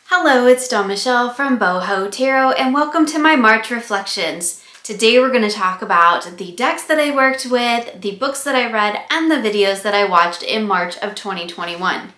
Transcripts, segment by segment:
Hello, it's Dawn Michelle from Boho Tarot and welcome to my March reflections. Today we're going to talk about the decks that I worked with, the books that I read, and the videos that I watched in March of 2021.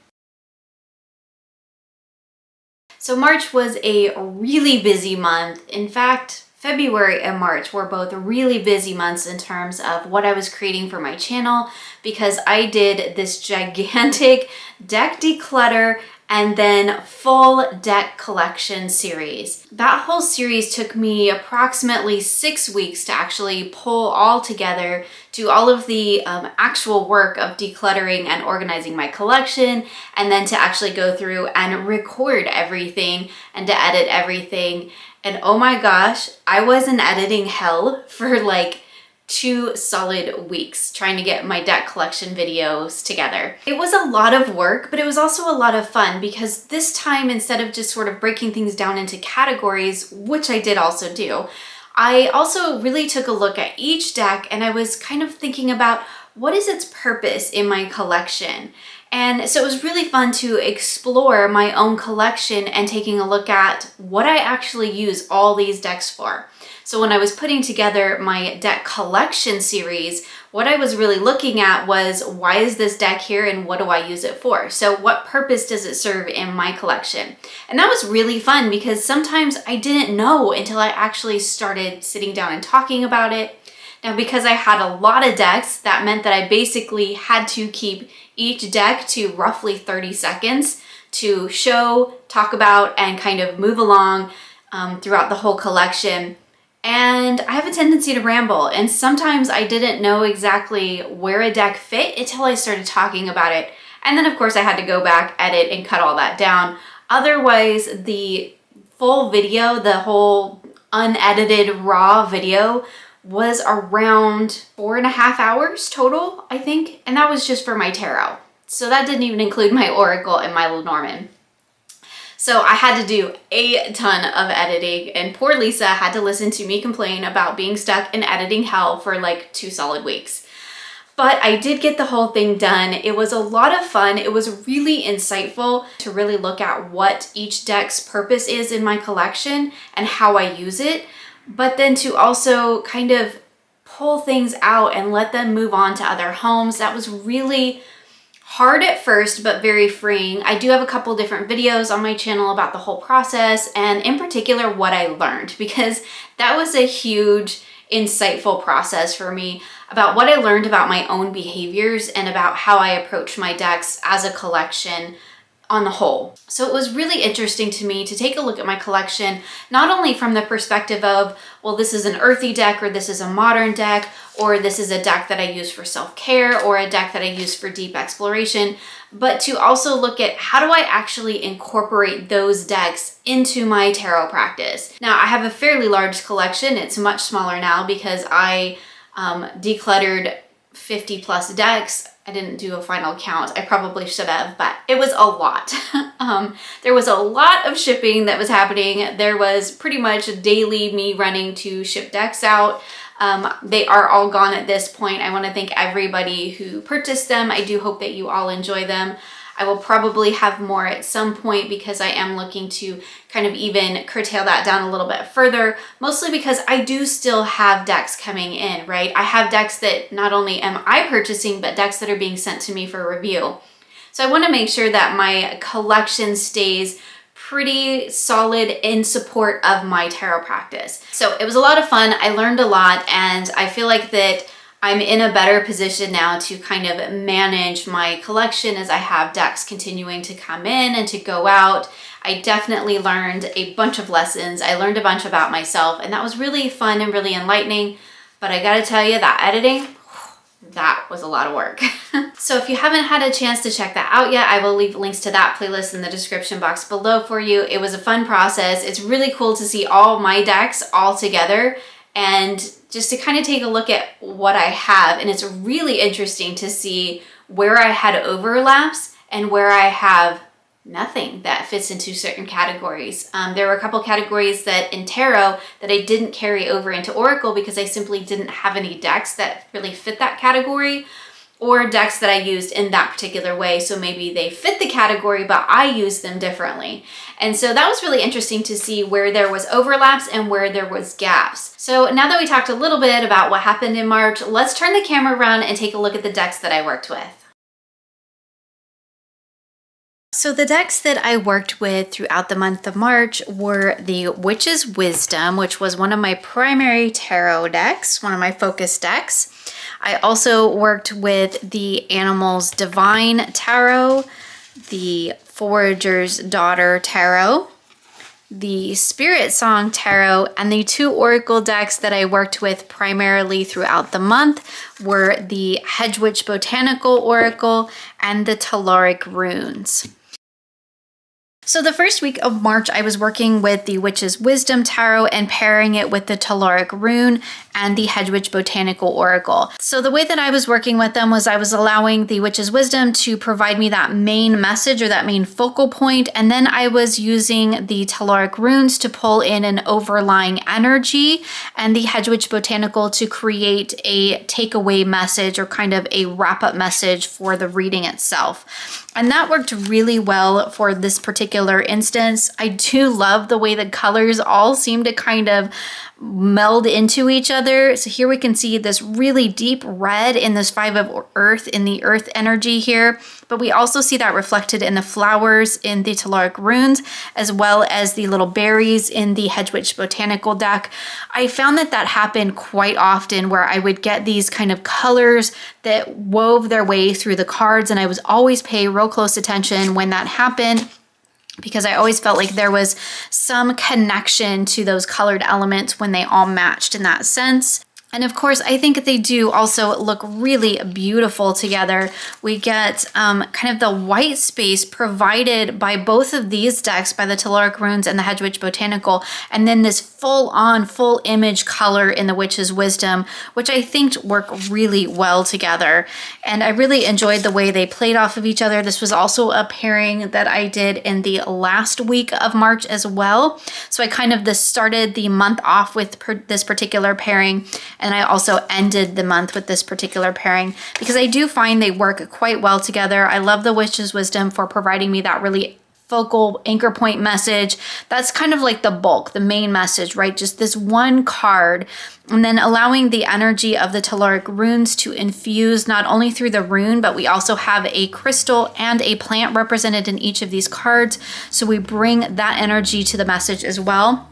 So March was a really busy month. In fact, February and March were both really busy months in terms of what I was creating for my channel because I did this gigantic deck declutter and then full deck collection series. That whole series took me approximately 6 weeks to actually pull all together, do all of the actual work of decluttering and organizing my collection, and then to actually go through and record everything and to edit everything. And oh my gosh, I was in editing hell for like 2 solid weeks trying to get my deck collection videos together. It was a lot of work, but it was also a lot of fun because this time, instead of just sort of breaking things down into categories, which I did also do, I also really took a look at each deck and I was kind of thinking about what is its purpose in my collection. And so it was really fun to explore my own collection and taking a look at what I actually use all these decks for. So when I was putting together my deck collection series, what I was really looking at was, why is this deck here and what do I use it for? So what purpose does it serve in my collection? And that was really fun because sometimes I didn't know until I actually started sitting down and talking about it. Now, because I had a lot of decks, that meant that I basically had to keep each deck to roughly 30 seconds to show, talk about, and kind of move along throughout the whole collection. And I have a tendency to ramble, and sometimes I didn't know exactly where a deck fit until I started talking about it. And then of course I had to go back, edit, and cut all that down. Otherwise, the full video, the whole unedited raw video, was around 4.5 hours total, I think. And that was just for my tarot. So that didn't even include my oracle and my Lenormand. So I had to do a ton of editing, and poor Lisa had to listen to me complain about being stuck in editing hell for like 2 solid weeks. But I did get the whole thing done. It was a lot of fun. It was really insightful to really look at what each deck's purpose is in my collection and how I use it, but then to also kind of pull things out and let them move on to other homes. That was really hard at first, but very freeing. I do have a couple different videos on my channel about the whole process, and in particular what I learned, because that was a huge, insightful process for me about what I learned about my own behaviors and about how I approach my decks as a collection on the whole. So it was really interesting to me to take a look at my collection, not only from the perspective of, well, this is an earthy deck, or this is a modern deck, or this is a deck that I use for self-care, or a deck that I use for deep exploration, but to also look at how do I actually incorporate those decks into my tarot practice. Now, I have a fairly large collection. It's much smaller now because I decluttered 50 plus decks. I didn't do a final count. I probably should have, but it was a lot. There was a lot of shipping that was happening. There was pretty much daily me running to ship decks out. They are all gone at this point. I want to thank everybody who purchased them. I do hope that you all enjoy them. I will probably have more at some point because I am looking to kind of even curtail that down a little bit further, mostly because I do still have decks coming in, right? I have decks that not only am I purchasing, but decks that are being sent to me for review. So I want to make sure that my collection stays pretty solid in support of my tarot practice. So it was a lot of fun. I learned a lot, and I feel like that I'm in a better position now to kind of manage my collection as I have decks continuing to come in and to go out. I definitely learned a bunch of lessons. I learned a bunch about myself, and that was really fun and really enlightening. But I gotta tell you, that editing, that was a lot of work. So if you haven't had a chance to check that out yet, I will leave links to that playlist in the description box below for you. It was a fun process. It's really cool to see all my decks all together and just to kind of take a look at what I have. And it's really interesting to see where I had overlaps and where I have nothing that fits into certain categories. There were a couple categories that in tarot that I didn't carry over into Oracle because I simply didn't have any decks that really fit that category. or decks that I used in that particular way. So maybe they fit the category, but I used them differently. And so that was really interesting to see where there was overlaps and where there was gaps. So now that we talked a little bit about what happened in March, let's turn the camera around and take a look at the decks that I worked with. So the decks that I worked with throughout the month of March were the Witch's Wisdom, which was one of my primary tarot decks, one of my focus decks. I also worked with the Animals Divine Tarot, the Forager's Daughter Tarot, the Spirit Song Tarot, and the two oracle decks that I worked with primarily throughout the month were the Hedge Witch Botanical Oracle and the Telluric Runes. So the first week of March, I was working with the Witch's Wisdom Tarot and pairing it with the Telluric Rune and the Hedge Witch Botanical Oracle. So the way that I was working with them was I was allowing the Witch's Wisdom to provide me that main message or that main focal point, and then I was using the Telluric Runes to pull in an overlying energy and the Hedge Witch Botanical to create a takeaway message or kind of a wrap-up message for the reading itself. And that worked really well for this particular instance. I do love the way the colors all seem to kind of meld into each other. So here we can see this really deep red in this Five of Earth, in the earth energy here. But we also see that reflected in the flowers in the Telluric Runes, as well as the little berries in the Hedge Witch Botanical deck. I found that that happened quite often where I would get these kind of colors that wove their way through the cards, and I was always pay real close attention when that happened, because I always felt like there was some connection to those colored elements when they all matched in that sense. And of course, I think they do also look really beautiful together. We get kind of the white space provided by both of these decks, by the Telluric Runes and the Hedge Witch Botanical, and then this full-on, full image color in the Witch's Wisdom, which I think work really well together. And I really enjoyed the way they played off of each other. This was also a pairing that I did in the last week of March as well. So I kind of started the month off with this particular pairing, and I also ended the month with this particular pairing because I do find they work quite well together. I love the Witch's Wisdom for providing me that really focal anchor point message. That's kind of like the bulk, the main message, right? Just this one card, and then allowing the energy of the Telluric Runes to infuse not only through the rune, but we also have a crystal and a plant represented in each of these cards. So we bring that energy to the message as well.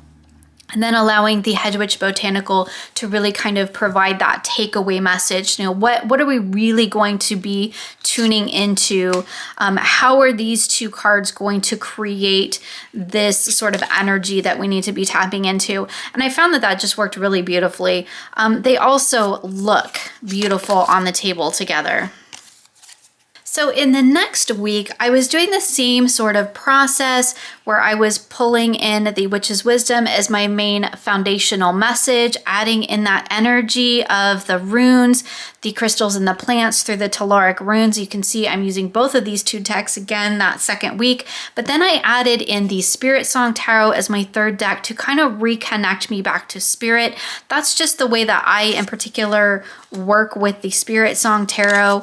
And then allowing the Hedge Witch Botanical to really kind of provide that takeaway message. You know, what are we really going to be tuning into? How are these two cards going to create this sort of energy that we need to be tapping into? And I found that that just worked really beautifully. They also look beautiful on the table together. So in the next week, I was doing the same sort of process where I was pulling in the Witch's Wisdom as my main foundational message, adding in that energy of the runes, the crystals and the plants through the Telluric Runes. You can see I'm using both of these two decks again that second week, but then I added in the Spirit Song Tarot as my third deck to kind of reconnect me back to spirit. That's just the way that I in particular work with the Spirit Song Tarot.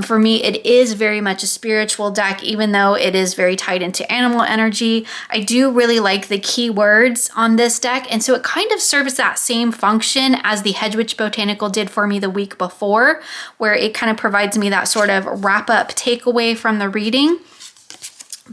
For me, it is very much a spiritual deck, even though it is very tied into animal energy. I do really like the keywords on this deck, and so it kind of serves that same function as the Hedge Witch Botanical did for me the week before, where it kind of provides me that sort of wrap-up takeaway from the reading.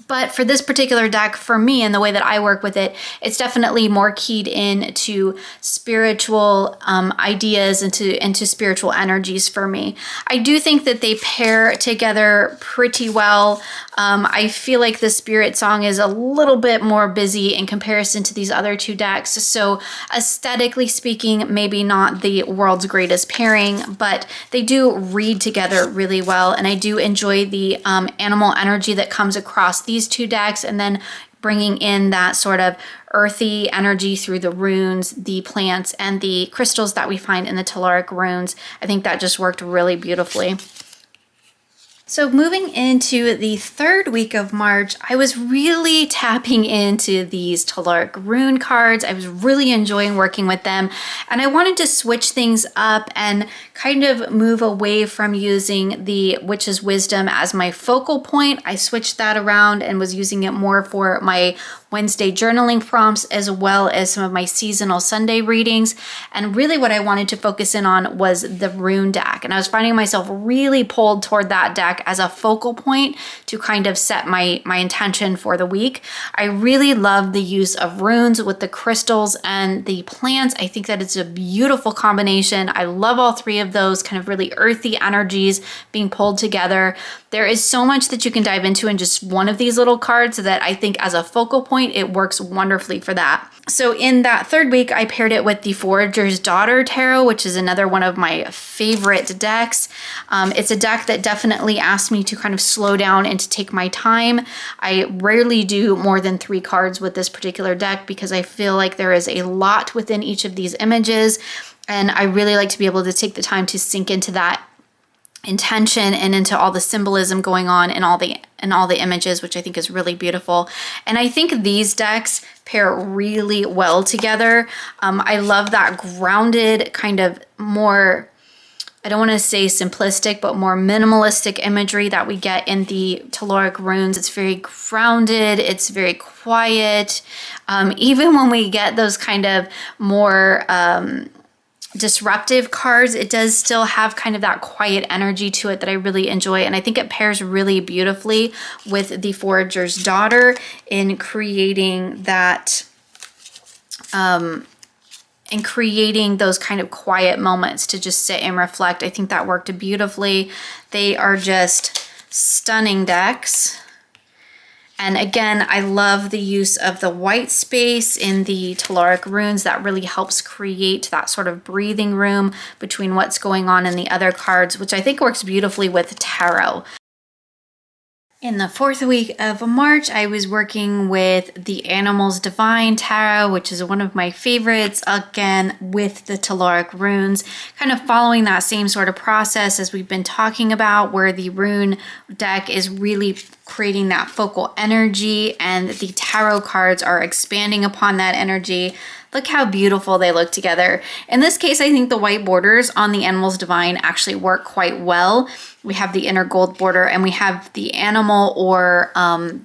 But for this particular deck, for me, and the way that I work with it, it's definitely more keyed in to spiritual ideas and into spiritual energies for me. I do think that they pair together pretty well. I feel like the Spirit Song is a little bit more busy in comparison to these other two decks. So aesthetically speaking, maybe not the world's greatest pairing, but they do read together really well. And I do enjoy the animal energy that comes across these two decks, and then bringing in that sort of earthy energy through the runes, the plants, and the crystals that we find in the Telluric Runes. I think that just worked really beautifully. So moving into the third week of March, I was really tapping into these telluric rune cards. I was really enjoying working with them, and I wanted to switch things up and kind of move away from using the Witch's Wisdom as my focal point. I switched that around and was using it more for my Wednesday journaling prompts as well as some of my seasonal Sunday readings. And really what I wanted to focus in on was the rune deck. And I was finding myself really pulled toward that deck as a focal point to kind of set my intention for the week. I really love the use of runes with the crystals and the plants. I think that it's a beautiful combination. I love all three of those kind of really earthy energies being pulled together. There is so much that you can dive into in just one of these little cards that I think as a focal point, it works wonderfully for that. So in that third week, I paired it with the Forager's Daughter Tarot, which is another one of my favorite decks. It's a deck that definitely asks me to kind of slow down and to take my time. I rarely do more than 3 cards with this particular deck because I feel like there is a lot within each of these images, and I really like to be able to take the time to sink into that intention and into all the symbolism going on in all the images, which I think is really beautiful. And I think these decks pair really well together. I love that grounded kind of more, I don't want to say simplistic, but more minimalistic imagery that we get in the telluric runes. It's very grounded, it's very quiet. Even when we get those kind of more disruptive cards, it does still have kind of that quiet energy to it that I really enjoy, and I think it pairs really beautifully with the Forager's Daughter in creating that and creating those kind of quiet moments to just sit and reflect. I think that worked beautifully. They are just stunning decks. And again, I love the use of the white space in the telluric runes. That really helps create that sort of breathing room between what's going on in the other cards, which I think works beautifully with tarot. In the fourth week of March, I was working with the Animals Divine Tarot, which is one of my favorites, again, with the telluric runes, kind of following that same sort of process as we've been talking about, where the rune deck is really creating that focal energy and the tarot cards are expanding upon that energy. Look how beautiful they look together. In this case, I think the white borders on the Animals Divine actually work quite well. We have the inner gold border and we have the animal or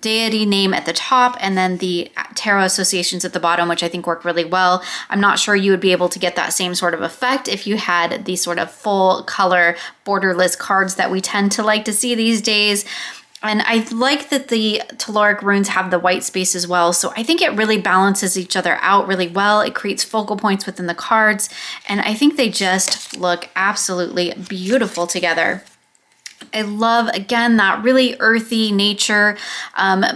deity name at the top and then the tarot associations at the bottom, which I think work really well. I'm not sure you would be able to get that same sort of effect if you had these sort of full color borderless cards that we tend to like to see these days. And I like that the telluric runes have the white space as well. So I think it really balances each other out really well. It creates focal points within the cards. And I think they just look absolutely beautiful together. I love, again, that really earthy nature,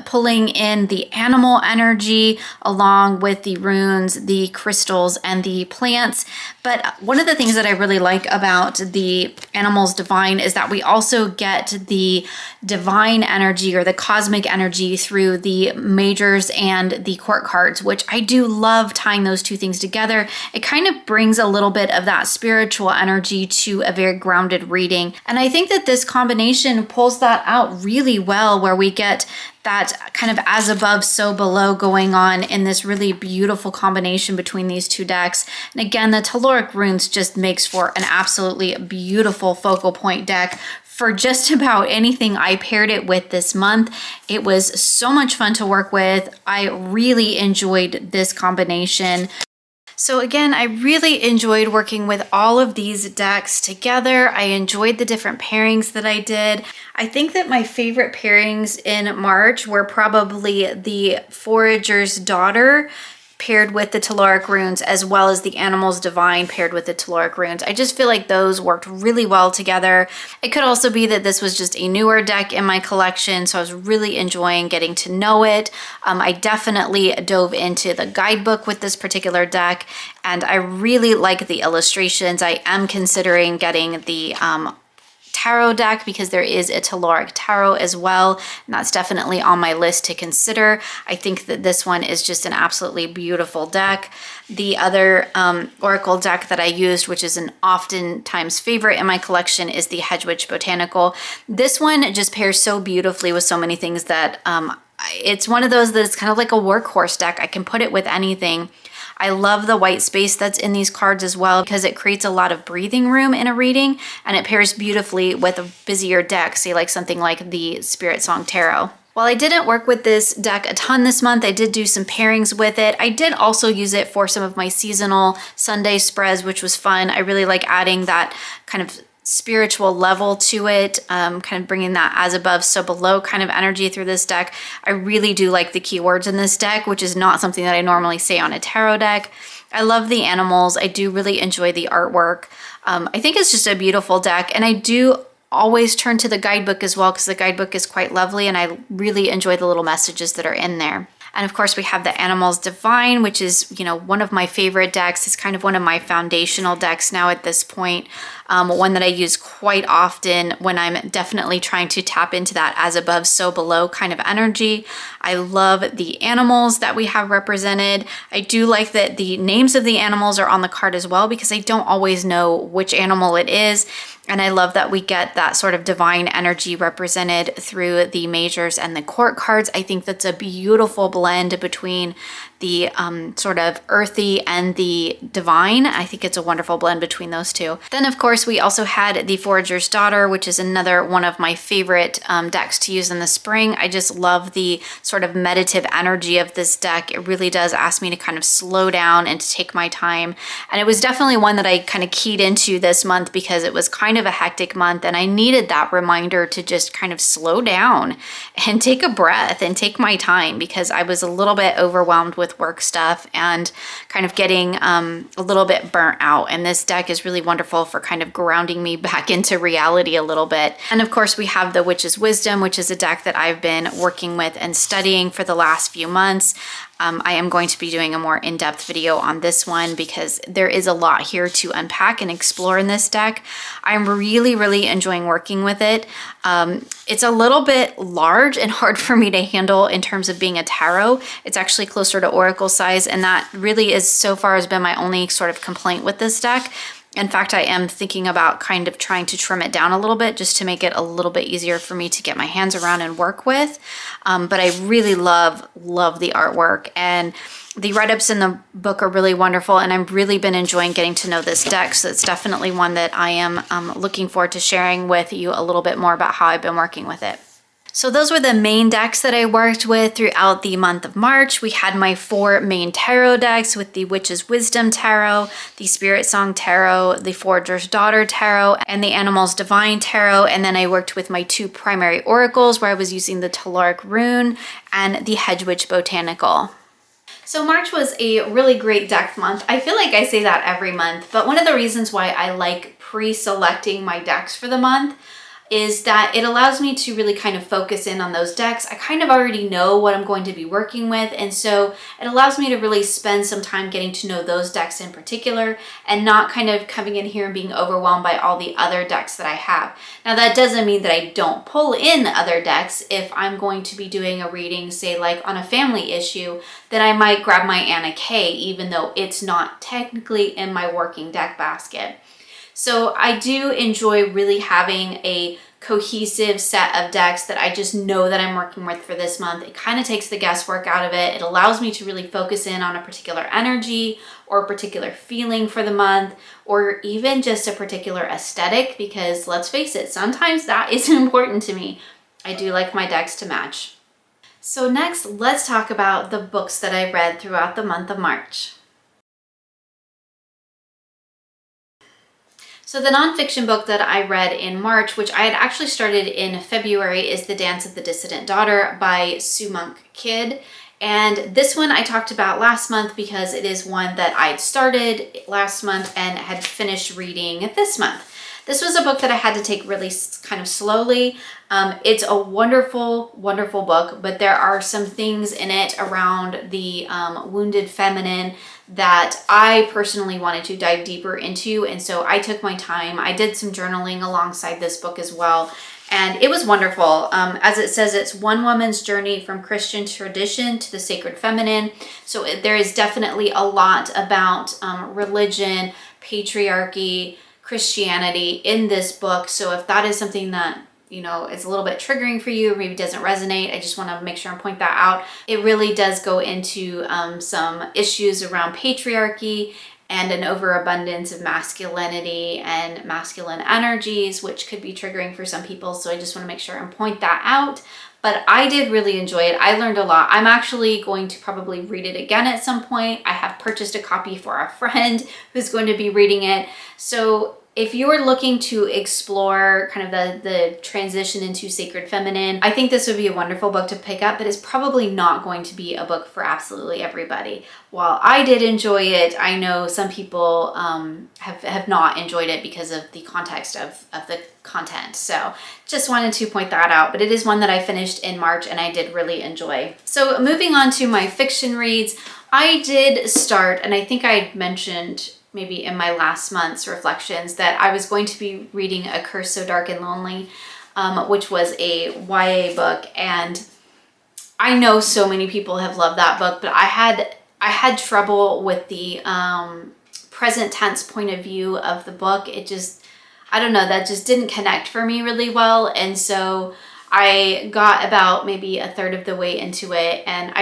pulling in the animal energy along with the runes, the crystals, and the plants. But one of the things that I really like about the Animals Divine is that we also get the divine energy or the cosmic energy through the majors and the court cards, which I do love tying those two things together. It kind of brings a little bit of that spiritual energy to a very grounded reading. And I think that this combination pulls that out really well, where we get that kind of as above, so below going on in this really beautiful combination between these two decks. And again, the telluric runes just makes for an absolutely beautiful focal point deck for just about anything I paired it with this month. It was so much fun to work with. I really enjoyed this combination. So again, I really enjoyed working with all of these decks together. I enjoyed the different pairings that I did. I think that my favorite pairings in March were probably the Forager's Daughter paired with the telluric runes, as well as the Animals Divine paired with the telluric runes. I just feel like those worked really well together. It could also be that this was just a newer deck in my collection, so I was really enjoying getting to know it. I definitely dove into the guidebook with this particular deck, and I really like the illustrations. I am considering getting the Tarot deck because there is a Telluric Tarot as well, and that's definitely on my list to consider. I think that this one is just an absolutely beautiful deck. The other Oracle deck that I used, which is an oftentimes favorite in my collection, is the Hedwig Botanical. This one just pairs so beautifully with so many things that it's one of those that's kind of like a workhorse deck. I can put it with anything. I love the white space that's in these cards as well because it creates a lot of breathing room in a reading, and it pairs beautifully with a busier deck, say like something like the Spirit Song Tarot. While I didn't work with this deck a ton this month, I did do some pairings with it. I did also use it for some of my seasonal Sunday spreads, which was fun. I really like adding that kind of spiritual level to it, kind of bringing that as above, so below kind of energy through this deck. I really do like the keywords in this deck, which is not something that I normally say on a tarot deck. I love the animals. I do really enjoy the artwork. I think it's just a beautiful deck, and I do always turn to the guidebook as well because the guidebook is quite lovely and I really enjoy the little messages that are in there. And of course we have the Animals Divine, which is, you know, one of my favorite decks. It's kind of one of my foundational decks now at this point. One that I use quite often when I'm definitely trying to tap into that as above, so below kind of energy. I love the animals that we have represented. I do like that the names of the animals are on the card as well because I don't always know which animal it is. And I love that we get that sort of divine energy represented through the majors and the court cards. I think that's a beautiful blend between the sort of earthy and the divine. I think it's a wonderful blend between those two. Then of course we also had the Forager's Daughter, which is another one of my favorite decks to use in the spring. I just love the sort of meditative energy of this deck. It really does ask me to kind of slow down and to take my time. And it was definitely one that I kind of keyed into this month because it was kind of a hectic month and I needed that reminder to just kind of slow down and take a breath and take my time because I was a little bit overwhelmed with work stuff and kind of getting a little bit burnt out. And this deck is really wonderful for kind of grounding me back into reality a little bit. And of course we have the Witch's Wisdom, which is a deck that I've been working with and studying for the last few months. I am going to be doing a more in-depth video on this one because there is a lot here to unpack and explore in this deck. I'm really, really enjoying working with it. It's a little bit large and hard for me to handle in terms of being a tarot. It's actually closer to oracle size, and that really is so far has been my only sort of complaint with this deck. In fact, I am thinking about kind of trying to trim it down a little bit just to make it a little bit easier for me to get my hands around and work with. But I really love the artwork, and the write-ups in the book are really wonderful, and I've really been enjoying getting to know this deck. So it's definitely one that I am looking forward to sharing with you a little bit more about how I've been working with it. So those were the main decks that I worked with throughout the month of March. We had my 4 main tarot decks with the Witch's Wisdom Tarot, the Spirit Song Tarot, the Forager's Daughter Tarot, and the Animals Divine Tarot. And then I worked with my 2 primary oracles where I was using the Telluric Rune and the Hedwig Botanical. So March was a really great deck month. I feel like I say that every month, but one of the reasons why I like pre-selecting my decks for the month is that it allows me to really kind of focus in on those decks. I kind of already know what I'm going to be working with, and so it allows me to really spend some time getting to know those decks in particular and not kind of coming in here and being overwhelmed by all the other decks that I have. Now that doesn't mean that I don't pull in other decks. If I'm going to be doing a reading, say like on a family issue, then I might grab my Anna Kay, even though it's not technically in my working deck basket. So I do enjoy really having a cohesive set of decks that I just know that I'm working with for this month. It kind of takes the guesswork out of it. It allows me to really focus in on a particular energy or a particular feeling for the month, or even just a particular aesthetic, because let's face it, sometimes that is important to me. I do like my decks to match. So next, let's talk about the books that I read throughout the month of March. So the nonfiction book that I read in March, which I had actually started in February, is The Dance of the Dissident Daughter by Sue Monk Kidd. And this one I talked about last month because it is one that I'd started last month and had finished reading this month. This was a book that I had to take really kind of slowly. It's a wonderful, wonderful book, but there are some things in it around the wounded feminine that I personally wanted to dive deeper into. And so I took my time. I did some journaling alongside this book as well. And it was wonderful. As it says, it's one woman's journey from Christian tradition to the sacred feminine. So there is definitely a lot about religion, patriarchy, Christianity in this book. So if that is something that is a little bit triggering for you, or maybe doesn't resonate, I just want to make sure and point that out. It really does go into some issues around patriarchy and an overabundance of masculinity and masculine energies, which could be triggering for some people. So I just want to make sure and point that out. But I did really enjoy it. I learned a lot. I'm actually going to probably read it again at some point. I have purchased a copy for a friend who's going to be reading it. So if you're looking to explore kind of the transition into sacred feminine, I think this would be a wonderful book to pick up, but it's probably not going to be a book for absolutely everybody. While I did enjoy it, I know some people have not enjoyed it because of the context of the content. So just wanted to point that out, but it is one that I finished in March and I did really enjoy. So moving on to my fiction reads, I did start, and I think I mentioned maybe in my last month's reflections that I was going to be reading A Curse So Dark and Lonely, which was a YA book. And I know so many people have loved that book, but I had trouble with the present tense point of view of the book. It just, I don't know, that just didn't connect for me really well. And so I got about maybe a third of the way into it, and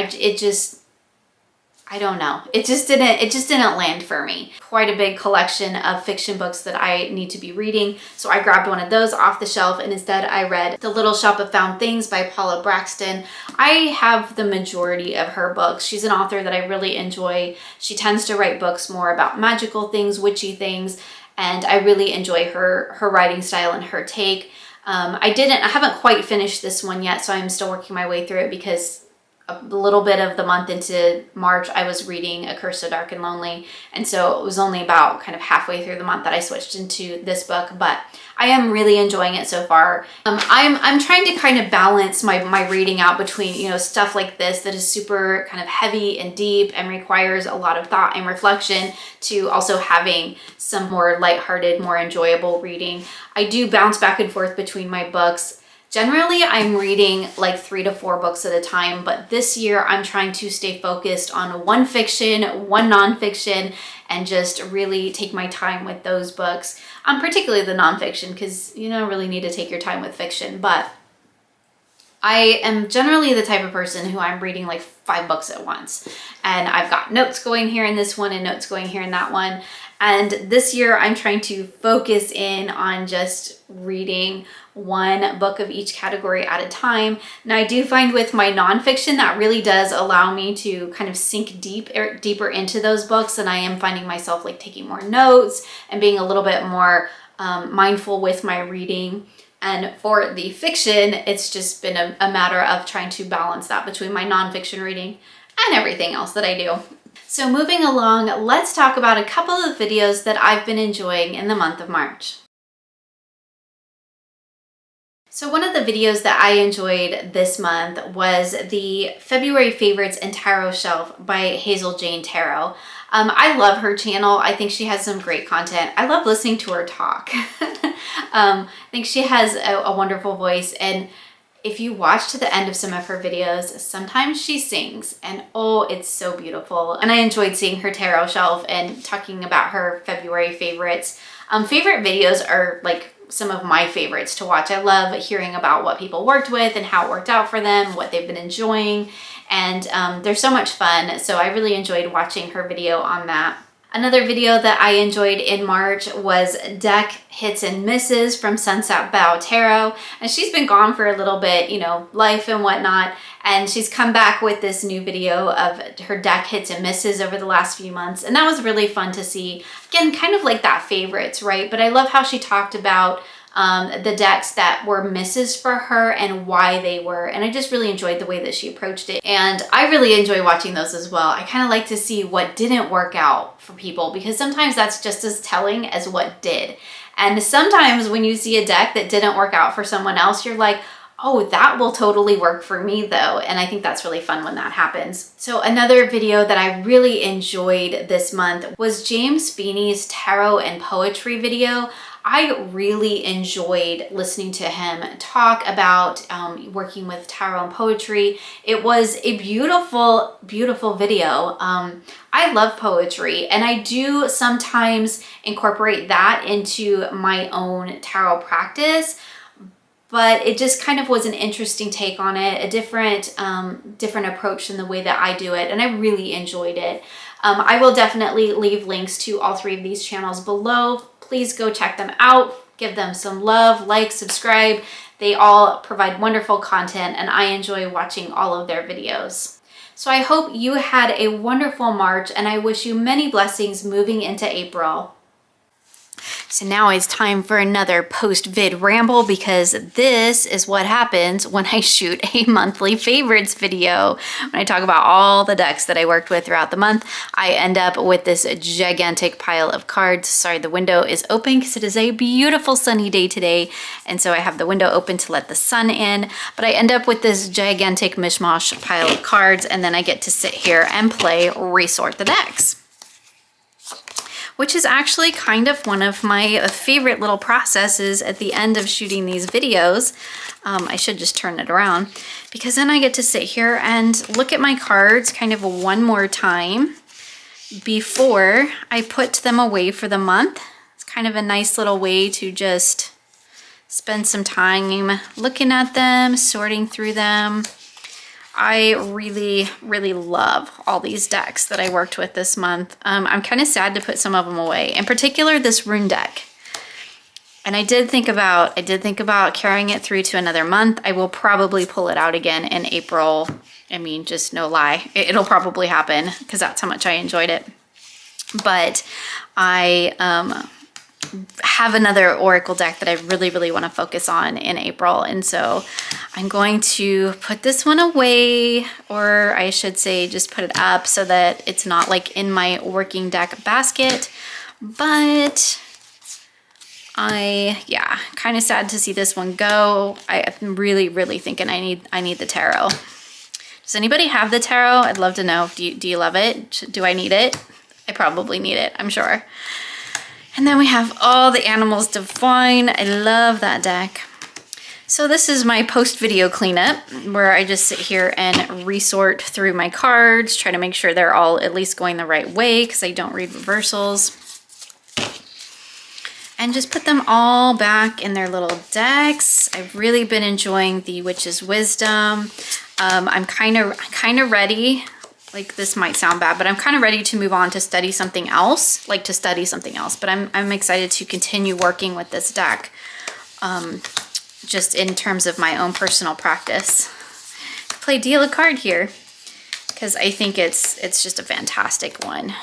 I don't know. It just didn't land for me. Quite a big collection of fiction books that I need to be reading. So I grabbed one of those off the shelf, and instead I read The Little Shop of Found Things by Paula Braxton. I have the majority of her books. She's an author that I really enjoy. She tends to write books more about magical things, witchy things, and I really enjoy her writing style and her take. I haven't quite finished this one yet, so I'm still working my way through it because a little bit of the month into March, I was reading A Curse So Dark and Lonely. And so it was only about kind of halfway through the month that I switched into this book, but I am really enjoying it so far. I'm trying to kind of balance my reading out between, stuff like this that is super kind of heavy and deep and requires a lot of thought and reflection, to also having some more lighthearted, more enjoyable reading. I do bounce back and forth between my books. Generally, I'm reading like 3 to 4 books at a time, but this year I'm trying to stay focused on one fiction, one nonfiction, and just really take my time with those books. Particularly the nonfiction, because you don't really need to take your time with fiction, but I am generally the type of person who I'm reading like 5 books at once. And I've got notes going here in this one and notes going here in that one. And this year I'm trying to focus in on just reading one book of each category at a time. Now I do find with my nonfiction that really does allow me to kind of sink deeper into those books, and I am finding myself like taking more notes and being a little bit more mindful with my reading. And for the fiction, it's just been a matter of trying to balance that between my nonfiction reading and everything else that I do. So moving along, let's talk about a couple of videos that I've been enjoying in the month of March. So one of the videos that I enjoyed this month was the February Favorites and Tarot Shelf by Hazel Jane Tarot. I love her channel. I think she has some great content. I love listening to her talk. I think she has a wonderful voice, and if you watch to the end of some of her videos, sometimes she sings, and oh, it's so beautiful. And I enjoyed seeing her tarot shelf and talking about her February favorites. Favorite videos are like some of my favorites to watch. I love hearing about what people worked with and how it worked out for them, what they've been enjoying, and they're so much fun. So I really enjoyed watching her video on that. Another video that I enjoyed in March was Deck Hits and Misses from Sunset Bow Tarot. And she's been gone for a little bit, life and whatnot. And she's come back with this new video of her deck hits and misses over the last few months. And that was really fun to see. Again, kind of like that favorites, right? But I love how she talked about the decks that were misses for her and why they were. And I just really enjoyed the way that she approached it. And I really enjoy watching those as well. I kind of like to see what didn't work out for people, because sometimes that's just as telling as what did. And sometimes when you see a deck that didn't work out for someone else, you're like, oh, that will totally work for me though. And I think that's really fun when that happens. So another video that I really enjoyed this month was James Feeney's tarot and poetry video. I really enjoyed listening to him talk about working with tarot and poetry. It was a beautiful, beautiful video. I love poetry, and I do sometimes incorporate that into my own tarot practice, but it just kind of was an interesting take on it, a different approach than the way that I do it, and I really enjoyed it. I will definitely leave links to all 3 of these channels below. Please go check them out, give them some love, like, subscribe. They all provide wonderful content, and I enjoy watching all of their videos. So I hope you had a wonderful March, and I wish you many blessings moving into April. So now it's time for another post-vid ramble, because this is what happens when I shoot a monthly favorites video. When I talk about all the decks that I worked with throughout the month, I end up with this gigantic pile of cards. Sorry, the window is open because it is a beautiful sunny day today, and so I have the window open to let the sun in, but I end up with this gigantic mishmash pile of cards, and then I get to sit here and play resort the decks, which is actually kind of one of my favorite little processes at the end of shooting these videos. I should just turn it around, because then I get to sit here and look at my cards kind of one more time before I put them away for the month. It's kind of a nice little way to just spend some time looking at them, sorting through them. I really, really love all these decks that I worked with this month. I'm kind of sad to put some of them away, in particular this rune deck. And I did think about carrying it through to another month. I will probably pull it out again in April. I mean, just no lie. It'll probably happen because that's how much I enjoyed it. But I have another oracle deck that I really, really want to focus on in April, and so I'm going to put this one away, or I should say just put it up so that it's not like in my working deck basket. But yeah, kind of sad to see this one go. I'm really, really thinking I need the tarot. Does anybody have the tarot? I'd love to know. Do you love it? Do I need it? I probably need it, I'm sure. And then we have all the animals divine. I love that deck. So this is my post-video cleanup, where I just sit here and resort through my cards, try to make sure they're all at least going the right way, because I don't read reversals. And just put them all back in their little decks. I've really been enjoying the Witch's Wisdom. I'm kind of ready. Like, this might sound bad, but I'm kind of ready to move on to study something else, but I'm excited to continue working with this deck, just in terms of my own personal practice. Play deal a card here, because I think it's just a fantastic one.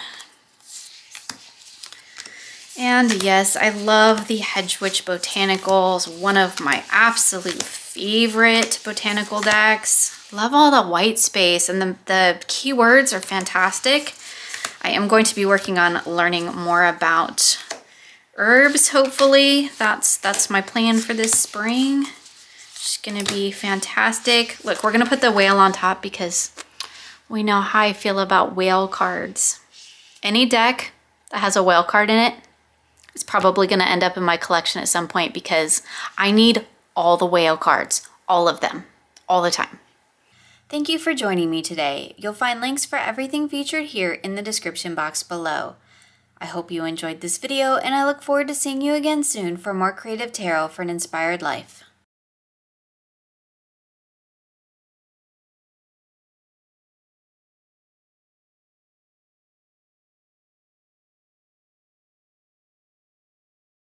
And yes, I love the Hedge Witch Botanicals, one of my absolute favorite botanical decks. Love all the white space, and the keywords are fantastic. I am going to be working on learning more about herbs, hopefully. That's my plan for this spring. It's gonna be fantastic. Look, we're gonna put the whale on top because we know how I feel about whale cards. Any deck that has a whale card in it is probably gonna end up in my collection at some point, because I need all the whale cards, all of them, all the time. Thank you for joining me today. You'll find links for everything featured here in the description box below. I hope you enjoyed this video, and I look forward to seeing you again soon for more creative tarot for an inspired life.